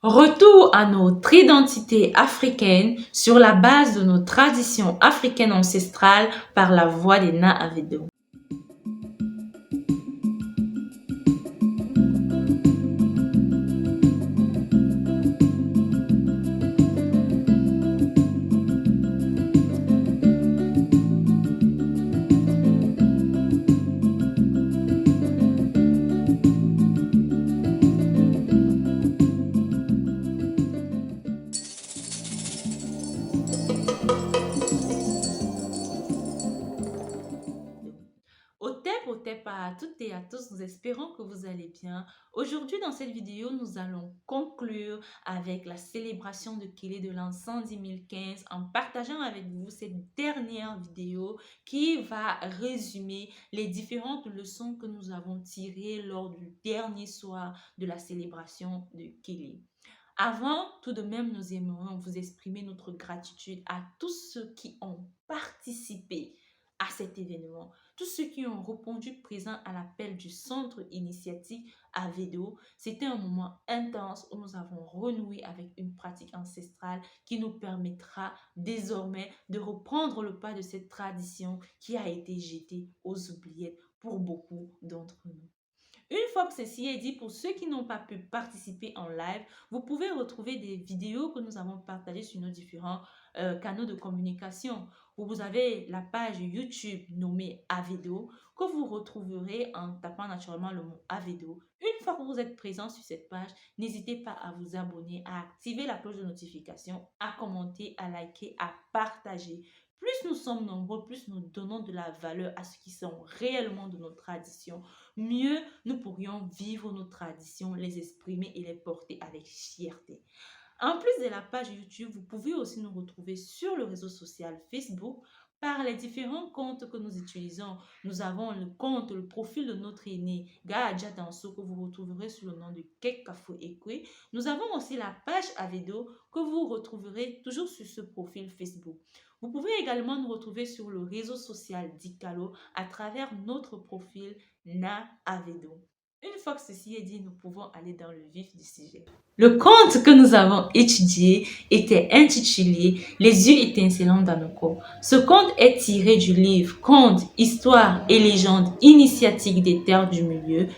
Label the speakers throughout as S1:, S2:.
S1: Retour à notre identité africaine sur la base de nos traditions africaines ancestrales par la voix des Na Avedo. Au TEP à toutes et à tous, nous espérons que vous allez bien. Aujourd'hui, dans cette vidéo, nous allons conclure avec la célébration de Kélé de l'an 110 015 en partageant avec vous cette dernière vidéo qui va résumer les différentes leçons que nous avons tirées lors du dernier soir de la célébration de Kélé. Avant, tout de même, nous aimerions vous exprimer notre gratitude à tous ceux qui ont participé à cet événement, tous ceux qui ont répondu présent à l'appel du centre initiatique Avedo. C'était un moment intense où nous avons renoué avec une pratique ancestrale qui nous permettra désormais de reprendre le pas de cette tradition qui a été jetée aux oubliettes pour beaucoup d'entre nous. Une fois que ceci est dit, pour ceux qui n'ont pas pu participer en live, vous pouvez retrouver des vidéos que nous avons partagées sur nos différents canaux de communication. Vous avez la page YouTube nommée Avedo que vous retrouverez en tapant naturellement le mot Avedo. Une fois que vous êtes présent sur cette page, n'hésitez pas à vous abonner, à activer la cloche de notification, à commenter, à liker, à partager. Plus nous sommes nombreux, plus nous donnons de la valeur à ce qui sont réellement de nos traditions, mieux nous pourrions vivre nos traditions, les exprimer et les porter avec fierté. En plus de la page YouTube, vous pouvez aussi nous retrouver sur le réseau social Facebook par les différents comptes que nous utilisons. Nous avons le profil de notre aîné, Gaadja Danso, que vous retrouverez sous le nom de Kekafo Ekwe. Nous avons aussi la page Avedo que vous retrouverez toujours sur ce profil Facebook. Vous pouvez également nous retrouver sur le réseau social d'Ikalo à travers notre profil Na Avedo. Une fois que ceci est dit, nous pouvons aller dans le vif du sujet. Le conte que nous avons étudié était intitulé « Les yeux étincelants d'Anoko ». Ce conte est tiré du livre « Contes, histoires et légendes initiatiques des terres du milieu »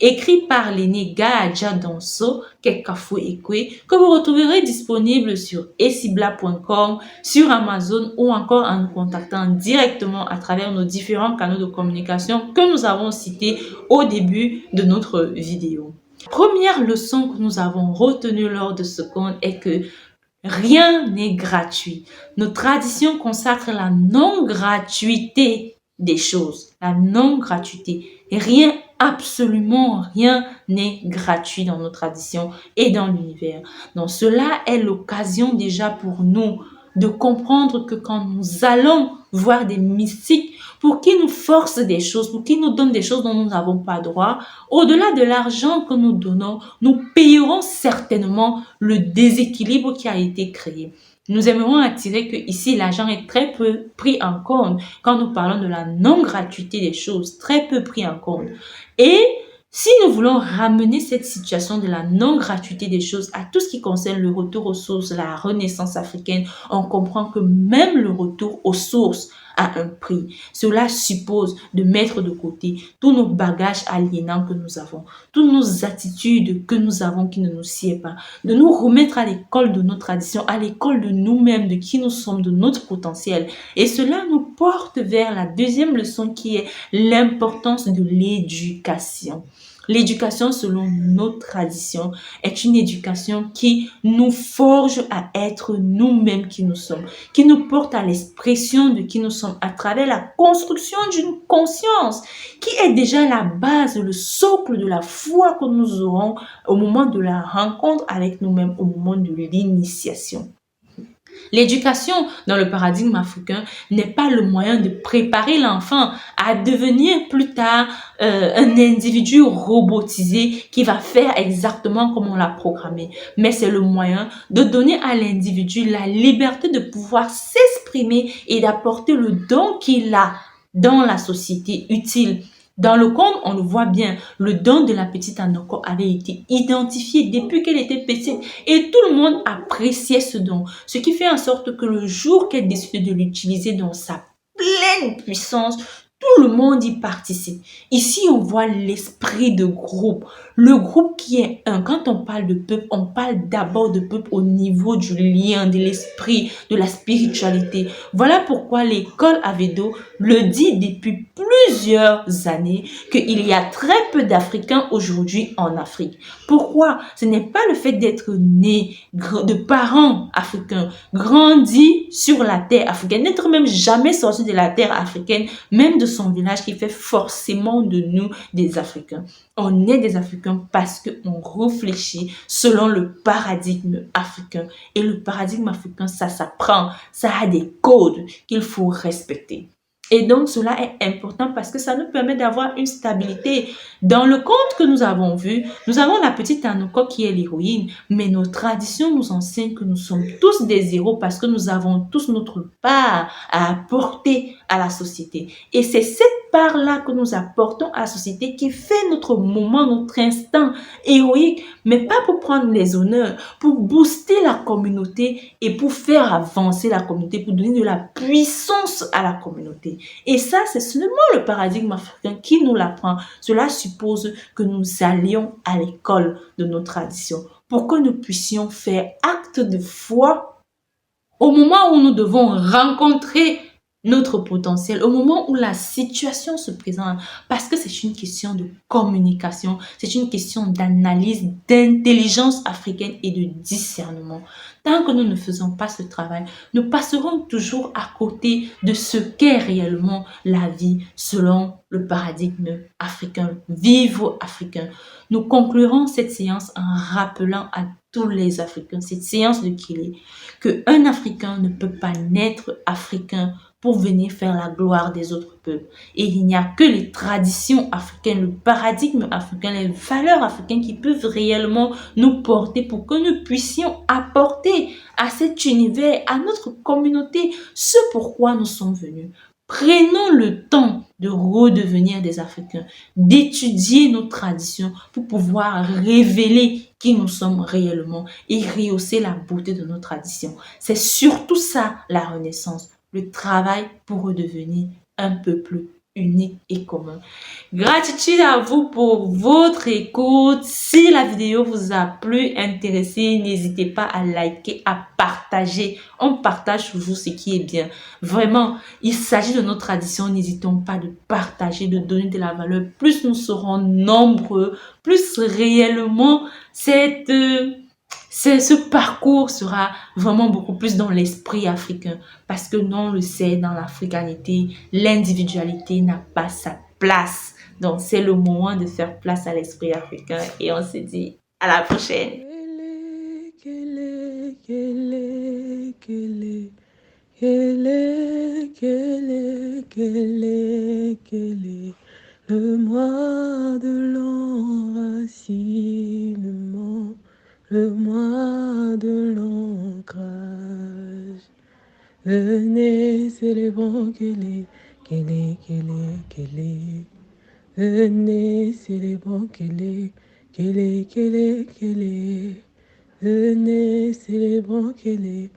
S1: écrit par l'aîné Gaadja Danso Kekafo Ekwe, que vous retrouverez disponible sur esibla.com, sur Amazon ou encore en nous contactant directement à travers nos différents canaux de communication que nous avons cités au début de notre vidéo. La première leçon que nous avons retenue lors de ce conte est que rien n'est gratuit. Nos traditions consacrent la non-gratuité des choses, la non-gratuité. Rien, absolument rien n'est gratuit dans nos traditions et dans l'univers. Donc cela est l'occasion déjà pour nous de comprendre que quand nous allons voir des mystiques pour qu'ils nous forcent des choses, pour qu'ils nous donnent des choses dont nous n'avons pas droit, au-delà de l'argent que nous donnons, nous payerons certainement le déséquilibre qui a été créé. Nous aimerons attirer que ici l'argent est très peu pris en compte quand nous parlons de la non-gratuité des choses, très peu pris en compte. Et si nous voulons ramener cette situation de la non-gratuité des choses à tout ce qui concerne le retour aux sources, la renaissance africaine, on comprend que même le retour aux sources a un prix. Cela suppose de mettre de côté tous nos bagages aliénants que nous avons, toutes nos attitudes que nous avons qui ne nous sied pas, de nous remettre à l'école de nos traditions, à l'école de nous-mêmes, de qui nous sommes, de notre potentiel. Et cela nous porte vers la deuxième leçon qui est l'importance de l'éducation. L'éducation selon nos traditions est une éducation qui nous forge à être nous-mêmes qui nous sommes, qui nous porte à l'expression de qui nous sommes à travers la construction d'une conscience qui est déjà la base, le socle de la foi que nous aurons au moment de la rencontre avec nous-mêmes, au moment de l'initiation. L'éducation dans le paradigme africain n'est pas le moyen de préparer l'enfant à devenir plus tard un individu robotisé qui va faire exactement comme on l'a programmé. Mais c'est le moyen de donner à l'individu la liberté de pouvoir s'exprimer et d'apporter le don qu'il a dans la société utile Dans le conte, on le voit bien, le don de la petite Anoko avait été identifié depuis qu'elle était petite et tout le monde appréciait ce don, ce qui fait en sorte que le jour qu'elle décide de l'utiliser dans sa pleine puissance, tout le monde y participe. Ici, on voit l'esprit de groupe. Le groupe qui est un. Quand on parle de peuple, on parle d'abord de peuple au niveau du lien, de l'esprit, de la spiritualité. Voilà pourquoi l'école Avedo le dit depuis plusieurs années qu'il y a très peu d'Africains aujourd'hui en Afrique. Pourquoi? Ce n'est pas le fait d'être né de parents africains, grandi sur la terre africaine, n'être même jamais sorti de la terre africaine, même de son village, qui fait forcément de nous des Africains. On est des Africains parce qu'on réfléchit selon le paradigme africain. Et le paradigme africain, ça s'apprend, ça a des codes qu'il faut respecter. Et donc, cela est important parce que ça nous permet d'avoir une stabilité. Dans le conte que nous avons vu, nous avons la petite Anoko qui est l'héroïne, mais nos traditions nous enseignent que nous sommes tous des héros parce que nous avons tous notre part à apporter à la société. Et c'est cette part-là que nous apportons à la société qui fait notre moment, notre instant héroïque, mais pas pour prendre les honneurs, pour booster la communauté et pour faire avancer la communauté, pour donner de la puissance à la communauté. Et ça, c'est seulement le paradigme africain qui nous l'apprend. Cela suppose que nous allions à l'école de nos traditions pour que nous puissions faire acte de foi au moment où nous devons rencontrer notre potentiel, au moment où la situation se présente, parce que c'est une question de communication, c'est une question d'analyse, d'intelligence africaine et de discernement. Tant que nous ne faisons pas ce travail, nous passerons toujours à côté de ce qu'est réellement la vie selon le paradigme africain, vivre africain. Nous conclurons cette séance en rappelant à tous les Africains, cette séance de Kélé, qu'un Africain ne peut pas naître africain pour venir faire la gloire des autres peuples. Et il n'y a que les traditions africaines, le paradigme africain, les valeurs africaines qui peuvent réellement nous porter pour que nous puissions apporter à cet univers, à notre communauté, ce pourquoi nous sommes venus. Prenons le temps de redevenir des Africains, d'étudier nos traditions pour pouvoir révéler qui nous sommes réellement et rehausser la beauté de nos traditions. C'est surtout ça la renaissance. Le travail pour redevenir un peuple unique et commun. Gratitude à vous pour votre écoute. Si la vidéo vous a plu, intéressé, n'hésitez pas à liker, à partager. On partage toujours ce qui est bien. Vraiment, il s'agit de nos traditions. N'hésitons pas de partager, de donner de la valeur. Plus nous serons nombreux, plus réellement ce parcours sera vraiment beaucoup plus dans l'esprit africain parce que non, on le sait, dans l'africanité, l'individualité n'a pas sa place. Donc, c'est le moment de faire place à l'esprit africain et on se dit à la prochaine.
S2: Le mois de l'enracinement, le mois de l'ancrage. Venez, célébrons Kélé. Venez, célébrons Kélé. Venez, célébrons Kélé.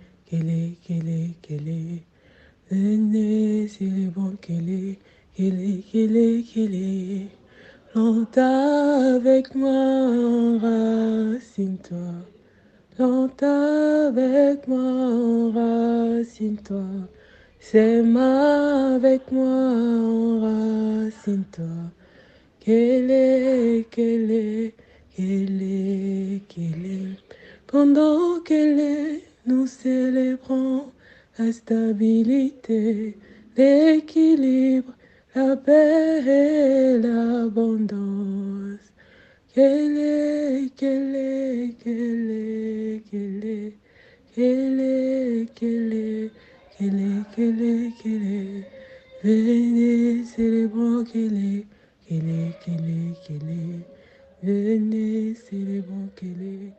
S2: Venez, célébrons Kélé. Longtemps avec moi, enracine-toi. Longtemps avec moi, enracine-toi. Sème avec moi, enracine-toi. Kélé. Pendant Kélé, nous célébrons la stabilité, l'équilibre, la paix et l'abondance. Kélé. Venez, célébrons Kélé. Venez, célébrons Kélé.